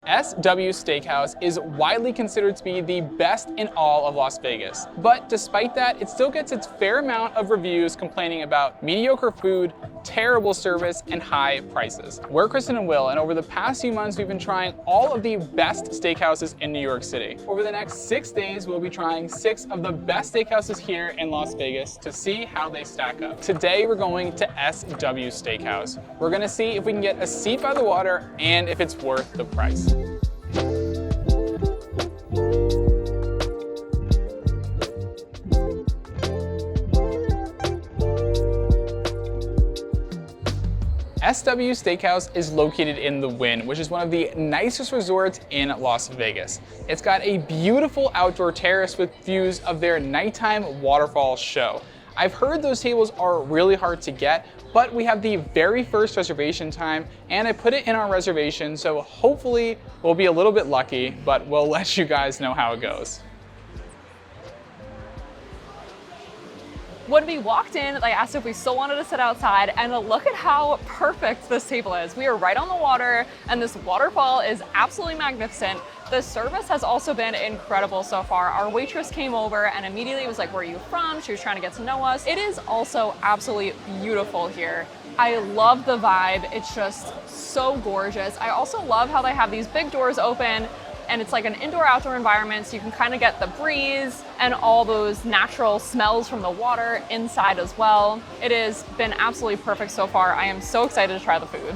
SW Steakhouse is widely considered to be the best in all of Las Vegas. But despite that, it still gets its fair amount of reviews complaining about mediocre food, terrible service, and high prices. We're Kristin and Will, and over the past few months, we've been trying all of the best steakhouses in New York City. Over the next 6 days, we'll be trying 6 of the best steakhouses here in Las Vegas to see how they stack up. Today, we're going to SW Steakhouse. We're gonna see if we can get a seat by the water and if it's worth the price. SW Steakhouse is located in the Wynn, which is one of the nicest resorts in Las Vegas. It's got a beautiful outdoor terrace with views of their nighttime waterfall show. I've heard those tables are really hard to get, but we have the very first reservation time, and I put it in our reservation, so hopefully we'll be a little bit lucky, but we'll let you guys know how it goes. When we walked in, they asked if we still wanted to sit outside, and look at how perfect this table is. We are right on the water, and this waterfall is absolutely magnificent. The service has also been incredible so far. Our waitress came over and immediately was like, "Where are you from?" She was trying to get to know us. It is also absolutely beautiful here. I love the vibe. It's just so gorgeous. I also love how they have these big doors open, and it's like an indoor-outdoor environment, so you can kind of get the breeze and all those natural smells from the water inside as well. It has been absolutely perfect so far. I am so excited to try the food.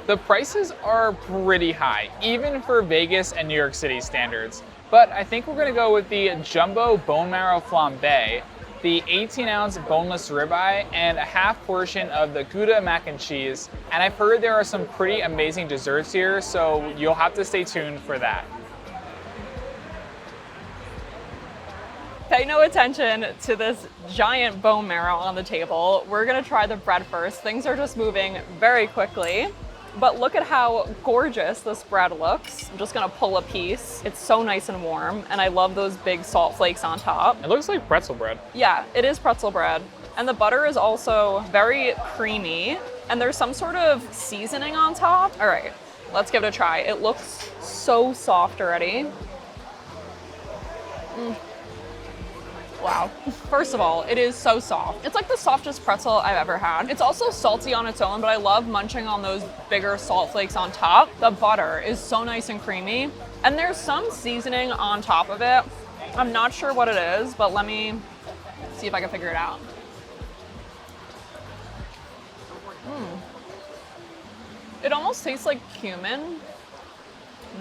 The prices are pretty high, even for Vegas and New York City standards. But I think we're gonna go with the jumbo bone marrow flambé, the 18-ounce boneless ribeye, and a half portion of the gouda mac and cheese. And I've heard there are some pretty amazing desserts here, so you'll have to stay tuned for that. Pay no attention to this giant bone marrow on the table. We're gonna try the bread first. Things are just moving very quickly. But look at how gorgeous this bread looks. I'm just gonna pull a piece. It's so nice and warm, and I love those big salt flakes on top. It looks like pretzel bread. Yeah, it is pretzel bread. And the butter is also very creamy, and there's some sort of seasoning on top. All right, let's give it a try. It looks so soft already. Wow. First of all, it is so soft. It's like the softest pretzel I've ever had. It's also salty on its own, but I love munching on those bigger salt flakes on top. The butter is so nice and creamy, and there's some seasoning on top of it. I'm not sure what it is, but let me see if I can figure it out. It almost tastes like cumin.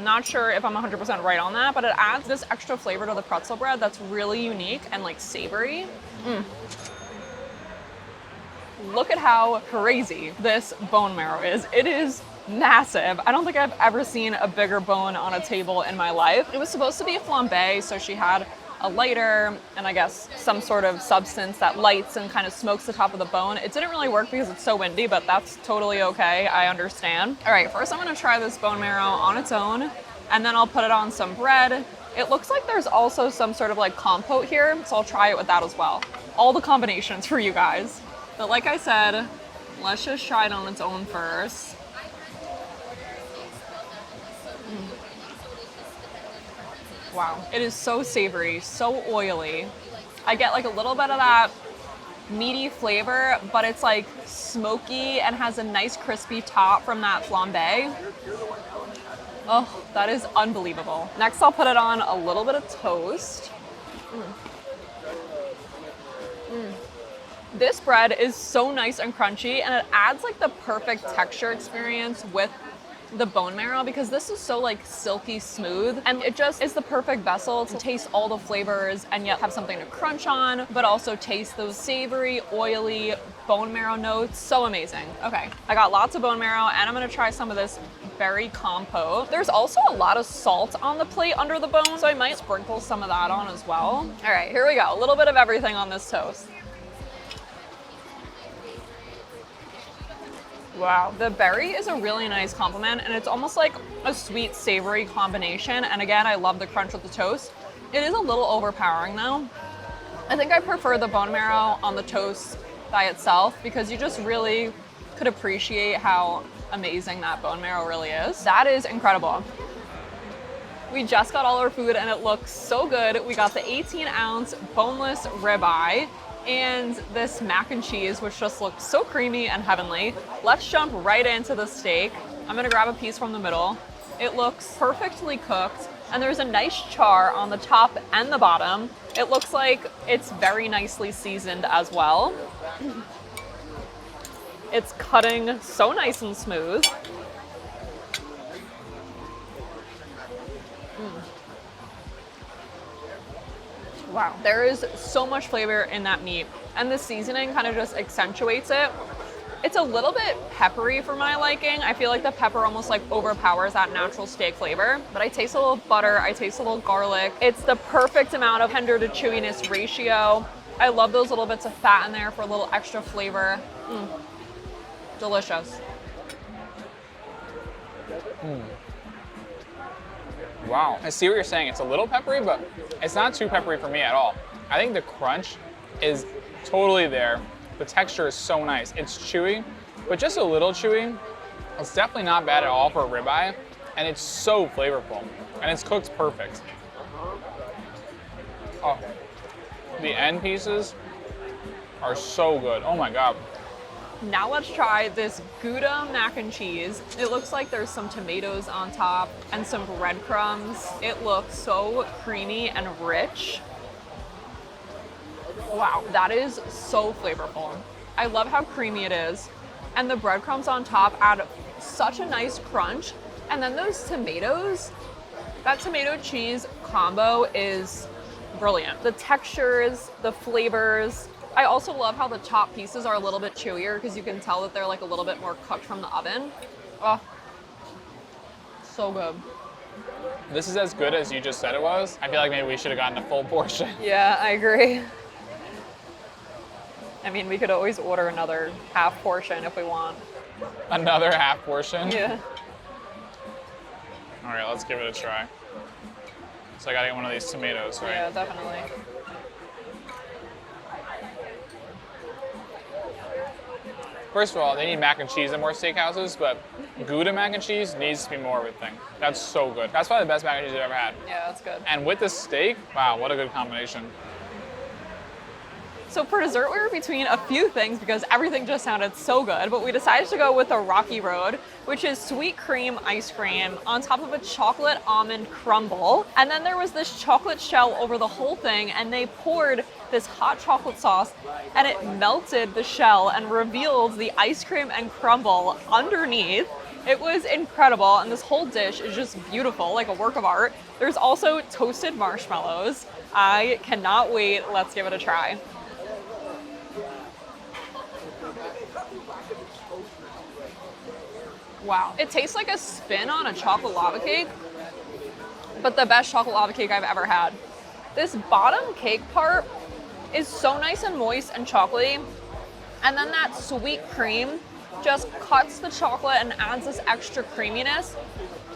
Not sure if I'm 100% right on that, but it adds this extra flavor to the pretzel bread that's really unique and like savory. Look at how crazy this bone marrow is. It is massive. I don't think I've ever seen a bigger bone on a table in my life. It was supposed to be a flambé, so she had a lighter and I guess some sort of substance that lights and kind of smokes the top of the bone. It didn't really work because it's so windy, but that's totally okay. I understand. All right, first I'm gonna try this bone marrow on its own, and then I'll put it on some bread. It looks like there's also some sort of like compote here, so I'll try it with that as well. All the combinations for you guys. But like I said, let's just try it on its own first. Wow, it is so savory, so oily. I get like a little bit of that meaty flavor, but it's like smoky and has a nice crispy top from that flambé. Oh, that is unbelievable. Next, I'll put it on a little bit of toast. This bread is so nice and crunchy, and it adds like the perfect texture experience with the bone marrow because this is so like silky smooth, and it just is the perfect vessel to taste all the flavors and yet have something to crunch on, but also taste those savory, oily bone marrow notes. So amazing. Okay, I got lots of bone marrow, and I'm gonna try some of this berry compote. There's also a lot of salt on the plate under the bone, so I might sprinkle some of that on as well. All right, here we go. A little bit of everything on this toast. Wow, the berry is a really nice compliment, and it's almost like a sweet savory combination. And again, I love the crunch with the toast. It is a little overpowering though. I think I prefer the bone marrow on the toast by itself because you just really could appreciate how amazing that bone marrow really is. That is incredible. We just got all our food and it looks so good. We got the 18-ounce boneless ribeye and this mac and cheese, which just looks so creamy and heavenly. Let's jump right into the steak. I'm gonna grab a piece from the middle. It looks perfectly cooked and there's a nice char on the top and the bottom. It looks like it's very nicely seasoned as well. It's cutting so nice and smooth. Wow, there is so much flavor in that meat, and the seasoning kind of just accentuates it. It's a little bit peppery for my liking. I feel like the pepper almost like overpowers that natural steak flavor, but I taste a little butter, I taste a little garlic. It's the perfect amount of tender to chewiness ratio. I love those little bits of fat in there for a little extra flavor. Delicious. Wow, I see what you're saying. It's a little peppery, but it's not too peppery for me at all. I think the crunch is totally there. The texture is so nice. It's chewy, but just a little chewy. It's definitely not bad at all for a ribeye, and it's so flavorful, and it's cooked perfect. Oh, the end pieces are so good. Oh my God. Now let's try this Gouda mac and cheese. It looks like there's some tomatoes on top and some breadcrumbs. It looks so creamy and rich. Wow, that is so flavorful. I love how creamy it is. And the breadcrumbs on top add such a nice crunch. And then those tomatoes, that tomato cheese combo is brilliant. The textures, the flavors. I also love how the top pieces are a little bit chewier because you can tell that they're like a little bit more cooked from the oven. Oh, so good. This is as good as you just said it was. I feel like maybe we should have gotten a full portion. Yeah, I agree. I mean, we could always order another half portion if we want. Another half portion? Yeah. All right, let's give it a try. So I gotta get one of these tomatoes, right? Yeah, definitely. First of all, they need mac and cheese in more steakhouses, but Gouda mac and cheese needs to be more of a thing. That's so good. That's probably the best mac and cheese I've ever had. Yeah, that's good. And with this steak, wow, what a good combination. So for dessert, we were between a few things because everything just sounded so good, but we decided to go with a Rocky Road, which is sweet cream ice cream on top of a chocolate almond crumble. And then there was this chocolate shell over the whole thing, and they poured this hot chocolate sauce and it melted the shell and revealed the ice cream and crumble underneath. It was incredible, and this whole dish is just beautiful, like a work of art. There's also toasted marshmallows. I cannot wait. Let's give it a try. Wow. It tastes like a spin on a chocolate lava cake, but the best chocolate lava cake I've ever had. This bottom cake part is so nice and moist and chocolatey, and then that sweet cream just cuts the chocolate and adds this extra creaminess,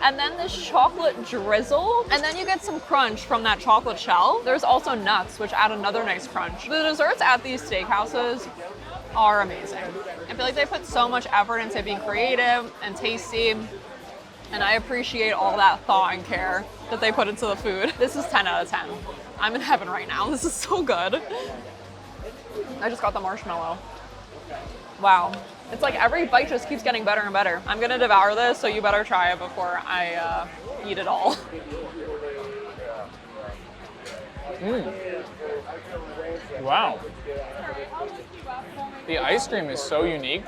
and then this chocolate drizzle, and then you get some crunch from that chocolate shell. There's also nuts, which add another nice crunch. The desserts at these steakhouses are amazing. I feel like they put so much effort into being creative and tasty, and I appreciate all that thought and care that they put into the food. This is 10 out of 10. I'm in heaven right now. This is so good. I just got the marshmallow. Wow. It's like every bite just keeps getting better and better. I'm gonna devour this, so you better try it before I eat it all. Wow. The ice cream is so unique.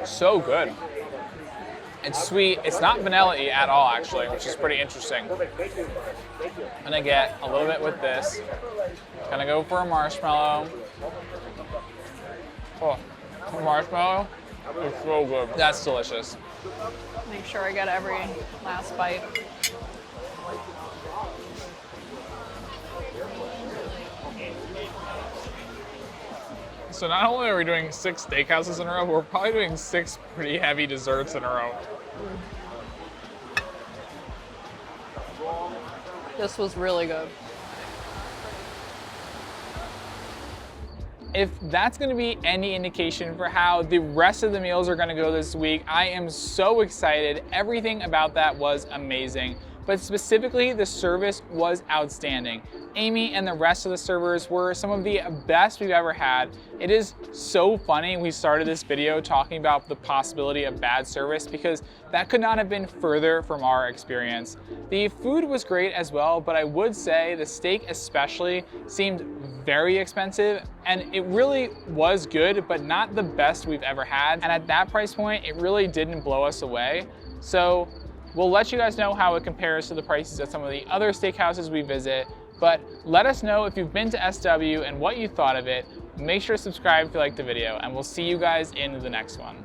So good. It's sweet. It's not vanilla-y at all, actually, which is pretty interesting. I'm gonna get a little bit with this. Gonna go for a marshmallow. Oh, the marshmallow is so good. That's delicious. Make sure I get every last bite. So not only are we doing 6 steakhouses in a row, we're probably doing 6 pretty heavy desserts in a row. This was really good. if that's gonna be any indication for how the rest of the meals are gonna go this week, I am so excited. Everything about that was amazing, but specifically the service was outstanding. Amy and the rest of the servers were some of the best we've ever had. It is so funny we started this video talking about the possibility of bad service because that could not have been further from our experience. The food was great as well, but I would say the steak especially seemed very expensive, and it really was good, but not the best we've ever had. And at that price point, it really didn't blow us away. So we'll let you guys know how it compares to the prices at some of the other steakhouses we visit, but let us know if you've been to SW and what you thought of it. Make sure to subscribe if you liked the video, and we'll see you guys in the next one.